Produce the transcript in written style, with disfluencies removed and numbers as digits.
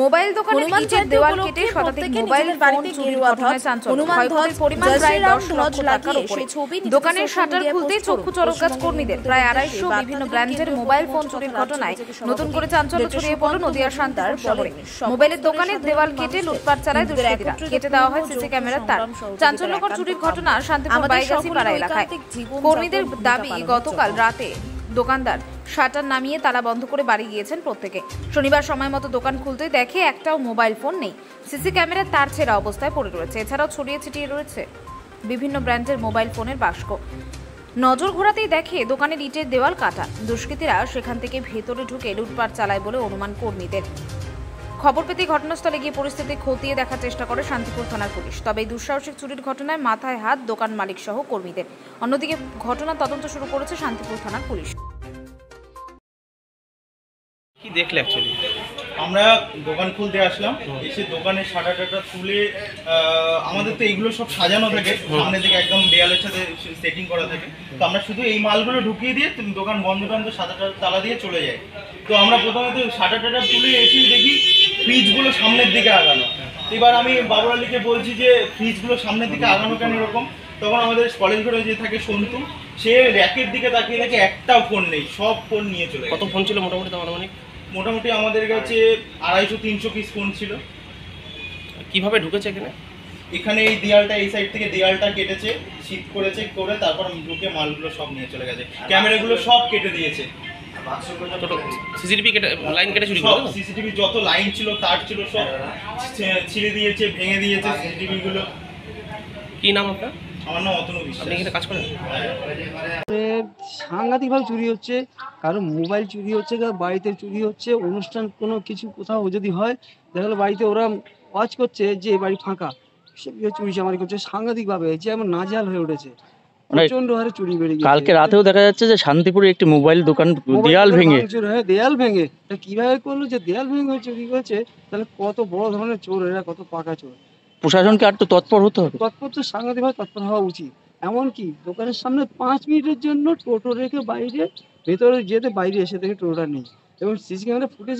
Mobile দোকানের ইটের দেওয়াল কেটে শতাধিক মোবাইল ফোন চুরির ঘটনায় চাঞ্চল্য। ক্ষয়ক্ষতির পরিমাণ প্রায় 10 লক্ষ টাকার উপরে। দোকানের শাটার খুলতেই চক্ষু চড়ক গাছ কর্মীদের। প্রায় 250 বিভিন্ন ব্র্যান্ডের মোবাইল ফোন চুরির ঘটনায় নতুন করে চাঞ্চল্য ছড়িয়ে পড়ল নদিয়ার শান্তিপুর শহরে। মোবাইলের দোকানের দেওয়াল কেটে লুটপাট চালায় দুষ্কৃতীরা। কেটে দেওয়া হয় সিসি ক্যামেরার তার। চাঞ্চল্যকর চুরির ঘটনা শান্তিপুর বাইগাছি পাড়া এলাকায়। কর্মীদের দাবি, গতকাল রাতে দোকানদার শাটার নামিয়ে তালা বন্ধ করে বাড়ি গিয়েছেন প্রত্যেকে। শনিবার সময় মতো দোকান খুলতেই দেখে একটাও মোবাইল ফোন নেই। সিসি ক্যামেরার তার ছেঁড়া অবস্থায় পড়ে রয়েছে। এছাড়াও ছড়িয়ে ছিটিয়ে রয়েছে বিভিন্ন ব্র্যান্ডের মোবাইল ফোনের বাক্স। নজর ঘোরাতেই দেখে দোকানের ইটের দেওয়াল কাটা। দুষ্কৃতীরা সেখান থেকে ভেতরে ঢুকে লুটপাট চালায় বলে অনুমান কর্মীদের। খবর পেতে ঘটনাস্থলে গিয়ে পরিস্থিতি খতিয়ে দেখার চেষ্টা করে শান্তিপুর থানার পুলিশ। তবে এই দুঃসাহসিক চুরির ঘটনায় মাথায় হাত দোকান মালিক সহ কর্মীদের। অন্যদিকে ঘটনার তদন্ত শুরু করেছে শান্তিপুর থানার পুলিশ। কি দেখলে অ্যাকচুয়ালি? আমরা দোকান খুলতে আসলাম, এসে দোকানের শাটার টাটা তুলে আমাদের তো এইগুলো সব সাজানো থাকে, সামনে থেকে একদম দেয়ালের সাথে সেটিং করা থাকে। তো আমরা শুধু এই মালগুলো ঢুকিয়ে দিয়ে দোকান বন্ধ টন্ধ শাটার তালা দিয়ে চলে যাই। তো আমরা প্রথমে শাটার টাটা তুলে এসে দেখি ফ্রিজগুলো সামনের দিকে আগানো। এবার আমি বাবুর আলীকে বলছি যে ফ্রিজগুলো সামনের দিকে আগানো কেন এরকম? তখন আমাদের কলেজ ঘরে যে থাকে সন্তু, সে র্যাকের দিকে তাকিয়ে দেখে একটাও ফোন নেই, সব ফোন নিয়ে চলে। কত ফোন ছিল মোটামুটি? মোটামুটি আমাদের কাছে 250-300 পিস ফোন ছিল। কিভাবে ঢুকেছে এখানে? এখানে এই দেয়ালটা, এই সাইড থেকে দেয়ালটা কেটেছে, শিফট করেছে, করে তারপর ঢুকে মালগুলো সব নিয়ে চলে গেছে। ক্যামেরাগুলো সব কেটে দিয়েছে। সিসিটিভি লাইন কেটে চুরি সব সিসিটিভি যত লাইন ছিল, তার ছিল, সব ছিঁড়ে দিয়েছে, ভেঙে দিয়েছে সিসিটিভি গুলো। কি নাম আপনার? আমার নাম অতনু বিশ্বাস। আপনি এখানে কাজ করেন? সাংঘাতিকভাবে চুরি হচ্ছে, কারো মোবাইল চুরি হচ্ছে, কারো বাড়িতে চুরি হচ্ছে। অনুষ্ঠান কোনো কিছু কোথাও যদি হয়, দেখা গেলো বাড়িতে ওরা ওয়াচ করছে যে বাড়ি ফাঁকা, সে চুরি চামারি করছে সাংঘাতিকভাবে। যে আমার নাজেহাল হয়ে উঠেছে, প্রচন্ড হারে চুরি বেড়ে গেছে। কালকে রাতেও দেখা যাচ্ছে যে শান্তিপুরে একটি মোবাইল দোকান দেয়াল ভেঙে, দেয়াল ভেঙে কিভাবে করলো যে দেয়াল ভেঙে চুরি করেছে, তাহলে কত বড় ধরনের চোর এরা, কত পাকা চোর। প্রশাসনকে আর তো তৎপর হতে হবে। তৎপর তো সাংঘাতিকভাবে তৎপর হওয়া উচিত। এমনকি দোকানের সামনে 5 মিনিটের জন্য টোটো রেখে বাইরে ভেতরে যেতে, বাইরে এসে দেখে টোটোটা নেই এবং সিসি ক্যামেরা ফুটেজ